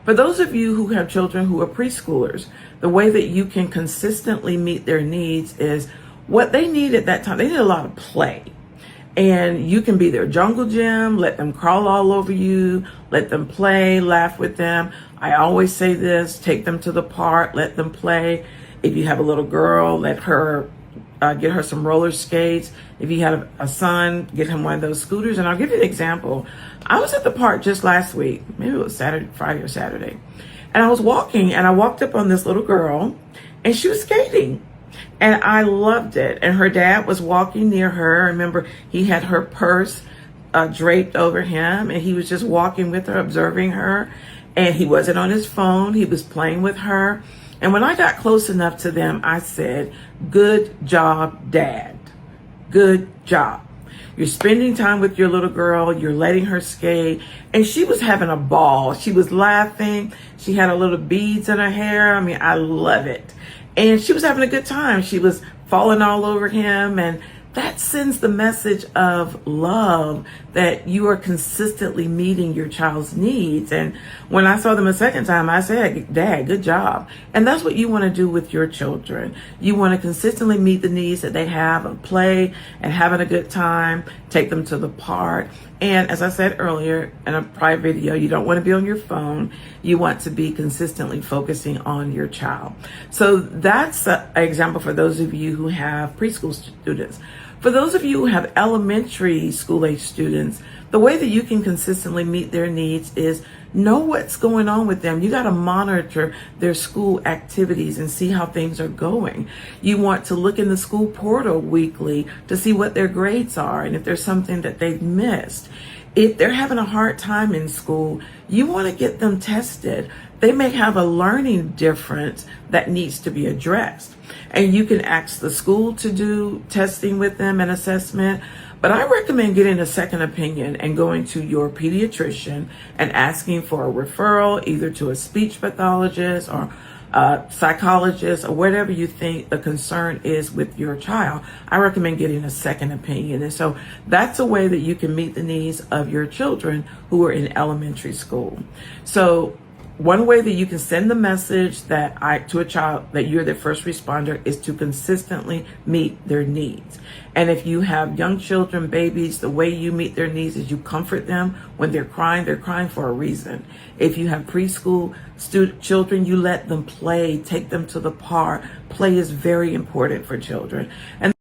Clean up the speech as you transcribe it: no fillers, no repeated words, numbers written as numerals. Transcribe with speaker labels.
Speaker 1: For those of you who have children who are preschoolers, the way that you can consistently meet their needs is what they need at that time. They need a lot of play. And you can be their jungle gym, let them crawl all over you, let them play, laugh with them. I always say this, take them to the park, let them play. If you have a little girl, let her get her some roller skates. If you have a son, get him one of those scooters. And I'll give you an example. I was at the park just last week, maybe it was Friday or Saturday. And I was walking and I walked up on this little girl and she was skating. And I loved it. And her dad was walking near her. I remember he had her purse draped over him and he was just walking with her, observing her. And he wasn't on his phone. He was playing with her. And when I got close enough to them, I said, "Good job, Dad. Good job. You're spending time with your little girl. You're letting her skate." And she was having a ball. She was laughing. She had a little beads in her hair. I mean, I love it. And she was having a good time. She was falling all over him. And that sends the message of love that you are consistently meeting your child's needs. And when I saw them a second time, I said, "Dad, good job." And that's what you want to do with your children. You want to consistently meet the needs that they have of play and having a good time, take them to the park. And as I said earlier in a prior video, you don't want to be on your phone. You want to be consistently focusing on your child. So that's an example for those of you who have preschool students. For those of you who have elementary school age students, the way that you can consistently meet their needs is know what's going on with them. You got to monitor their school activities and see how things are going. You want to look in the school portal weekly to see what their grades are and if there's something that they've missed. If they're having a hard time in school, you want to get them tested. They may have a learning difference that needs to be addressed. And you can ask the school to do testing with them and assessment. But I recommend getting a second opinion and going to your pediatrician and asking for a referral either to a speech pathologist or a psychologist or whatever you think the concern is with your child. I recommend getting a second opinion. And so that's a way that you can meet the needs of your children who are in elementary school. So one way that you can send the message to a child that you're their first responder is to consistently meet their needs. And if you have young children, babies, the way you meet their needs is you comfort them. When they're crying for a reason. If you have preschool children, you let them play, take them to the park. Play is very important for children. And